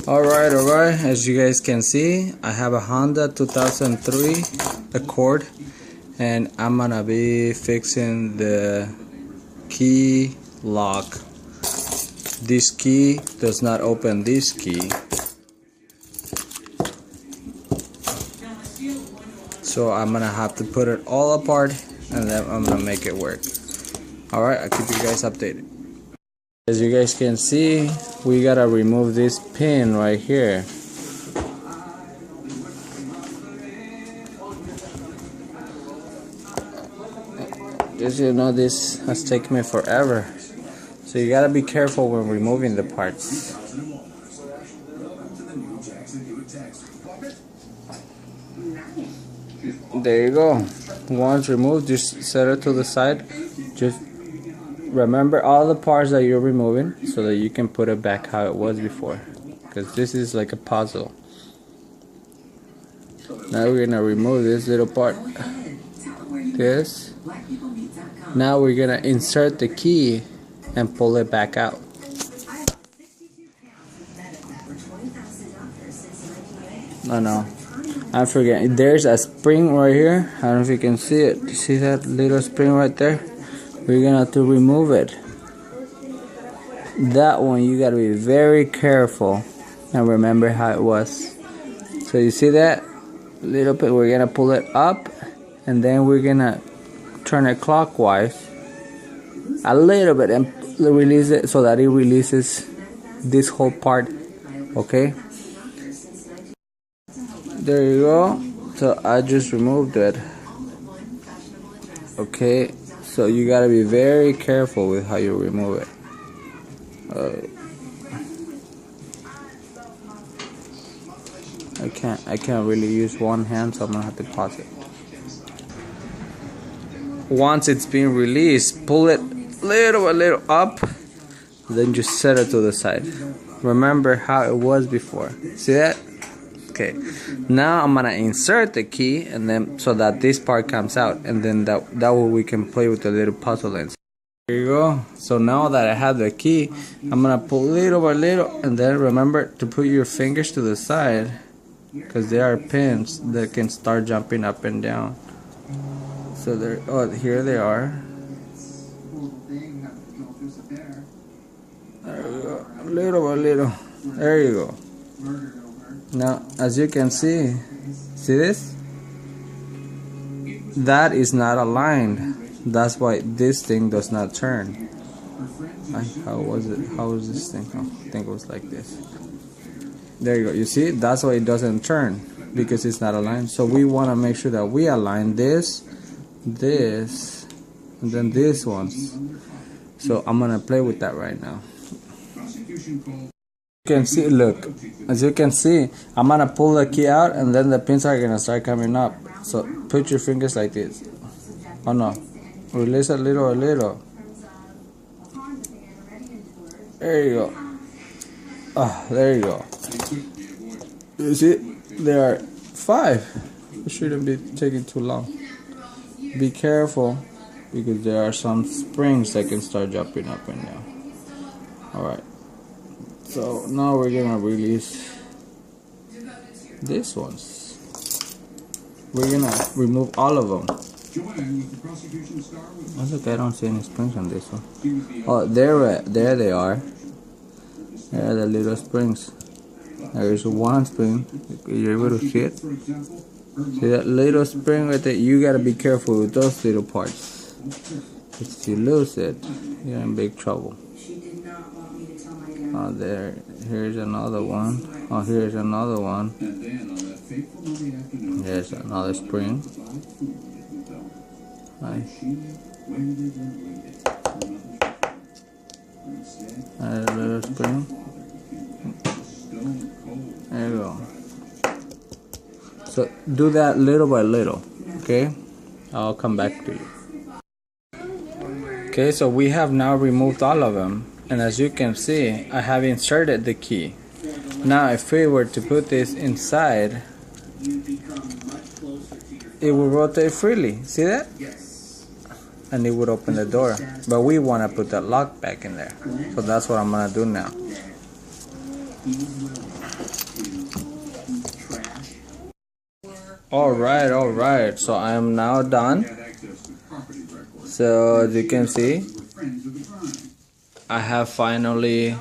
Alright, as you guys can see, I have a Honda 2003 Accord, and I'm gonna be fixing the key lock. This key does not open this key, so I'm gonna have to put it all apart and then I'm gonna make it work. Alright, I'll keep you guys updated. As you guys can see, we gotta remove this pin right here. Just you know, this has taken me forever, so you gotta be careful when removing the parts. There you go. Once removed, just set it to the side. Just remember all the parts that you're removing so that you can put it back how it was before, because this is like a puzzle. Now we're gonna remove this little part, this. Now we're gonna insert the key and pull it back out. No, I'm forgetting. There's a spring right here. I don't know if you can see it. You see that little spring right there? We're gonna have to remove it. That one you gotta be very careful and remember how it was. So you see that little bit? We're gonna pull it up and then we're gonna turn it clockwise a little bit and release it so that it releases this whole part. Okay, there you go. So I just removed it. Okay, so you gotta be very careful with how you remove it. I can't really use one hand, so I'm gonna have to pause it. Once it's been released, pull it a little up, then just set it to the side. Remember how it was before. See that? Okay. Now I'm gonna insert the key, and then so that this part comes out, and then that way we can play with the little puzzle ends. There you go. So now that I have the key, I'm gonna pull little by little, and then remember to put your fingers to the side, because there are pins that can start jumping up and down. So there, oh, here they are. There we go, little by little. There you go. Now, as you can see this? That is not aligned. That's why this thing does not turn. How was it? How was this thing? Oh, I think it was like this. There you go. You see? That's why it doesn't turn, because it's not aligned. So we want to make sure that we align this, and then this ones. So I'm gonna play with that right now. You can see, look, as you can see, I'm gonna pull the key out and then the pins are gonna start coming up. So put your fingers like this. Oh no, release a little. There you go. Ah, there you go. You see, there are 5. It shouldn't be taking too long. Be careful, because there are some springs that can start jumping up and down. Alright. So now we're gonna release these ones. We're gonna remove all of them. Oh, look, I don't see any springs on this one. Oh, there they are. There are the little springs. There's one spring. You're able to see it? See that little spring right there? You gotta be careful with those little parts. If you lose it, you're in big trouble. Oh, here's another one. Oh, here's another one. There's another spring. Nice. A little spring. There you go. So do that little by little, okay? I'll come back to you. Okay, so we have now removed all of them. And as you can see, I have inserted the key. Now if we were to put this inside, it will rotate freely. See that? And it would open the door. But we want to put that lock back in there. So that's what I'm going to do now. Alright, so I am now done. So as you can see, I have finally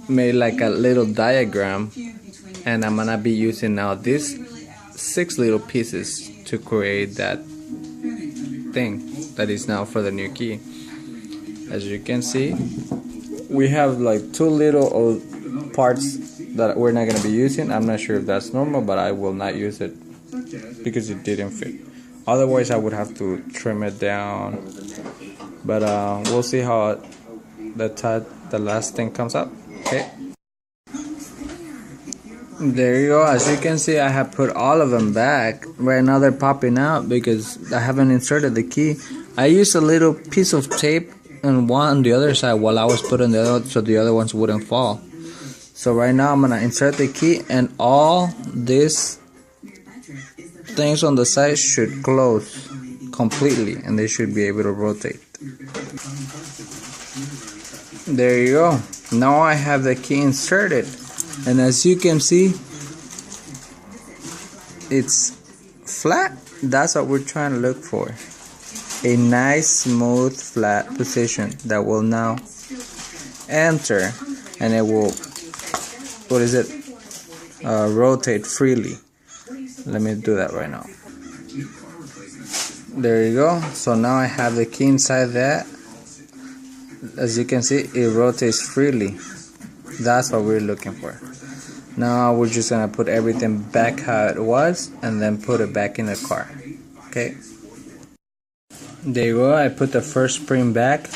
made like a little diagram, and I'm gonna be using now these 6 little pieces to create that thing that is now for the new key. As you can see, we have like 2 little parts that we're not gonna be using. I'm not sure if that's normal, but I will not use it because it didn't fit. Otherwise I would have to trim it down, but we'll see how the last thing comes up. Okay, there you go. As you can see, I have put all of them back. Right now they're popping out because I haven't inserted the key. I used a little piece of tape and one on the other side while I was putting the other, so the other ones wouldn't fall. So right now I'm gonna insert the key, and all these things on the side should close completely, and they should be able to rotate. There you go. Now I have the key inserted, and as you can see, it's flat. That's what we're trying to look for. A nice smooth flat position that will now enter, and it will, rotate freely. Let me do that right now. There you go. So now I have the key inside that. As you can see, it rotates freely. That's what we're looking for. Now we're just gonna put everything back how it was, and then put it back in the car. Okay. There you go. I put the first spring back.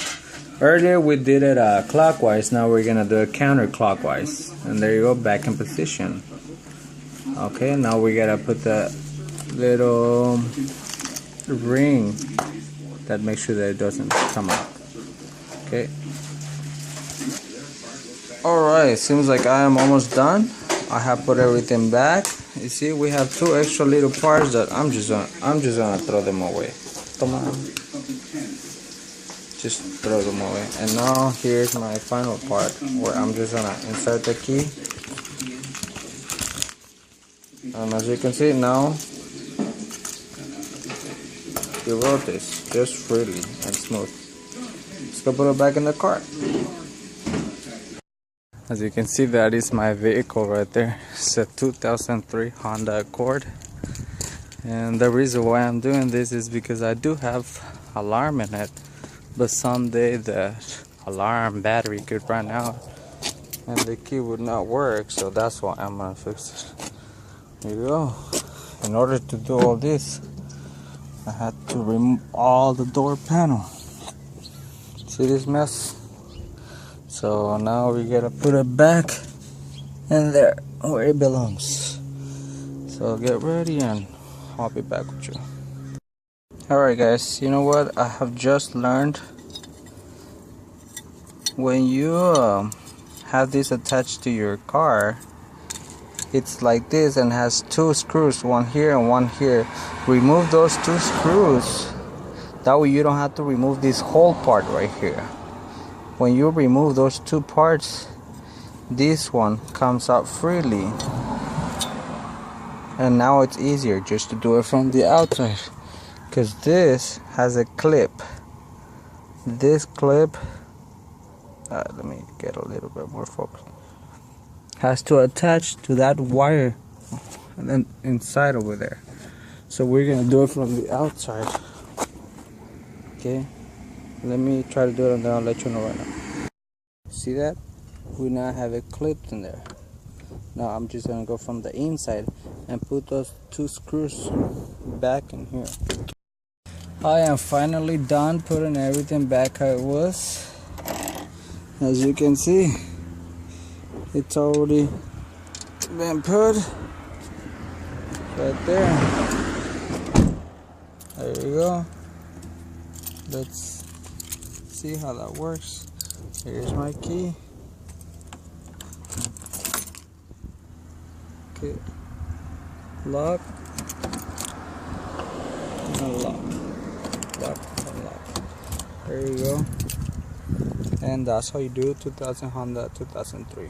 Earlier we did it clockwise. Now we're gonna do it counterclockwise. And there you go, back in position. Okay, now we gotta put the little ring that makes sure that it doesn't come out. Okay. Alright, seems like I am almost done. I have put everything back. You see, we have 2 extra little parts that I'm just gonna throw them away. Come on. Just throw them away. And now here's my final part, where I'm just gonna insert the key. And as you can see now, it rotates just freely and smooth. Let's go put it back in the car. As you can see, that is my vehicle right there. It's a 2003 Honda Accord. And the reason why I'm doing this is because I do have alarm in it, but someday the alarm battery could run out and the key would not work, so that's why I'm gonna fix it. There you go. In order to do all this, I had to remove all the door panel. See this mess? So now we gotta put it back in there where it belongs. So get ready and I'll be back with you. Alright guys, you know what? I have just learned, when you have this attached to your car, it's like this and has 2 screws, one here and one here. Remove those 2 screws. That way you don't have to remove this whole part right here. When you remove those 2 parts, this one comes out freely. And now it's easier just to do it from the outside, because this has a clip. This clip, let me get a little bit more focus, has to attach to that wire and then inside over there. So we're gonna do it from the outside. Okay, let me try to do it and then I'll let you know right now. See that? We now have it clipped in there. Now I'm just gonna go from the inside and put those 2 screws back in here. I am finally done putting everything back how it was. As you can see, it's already been put right there. There you go. Let's see how that works. Here's my key. Okay, lock, unlock, lock, unlock. There you go. And that's how you do 2000 Honda 2003.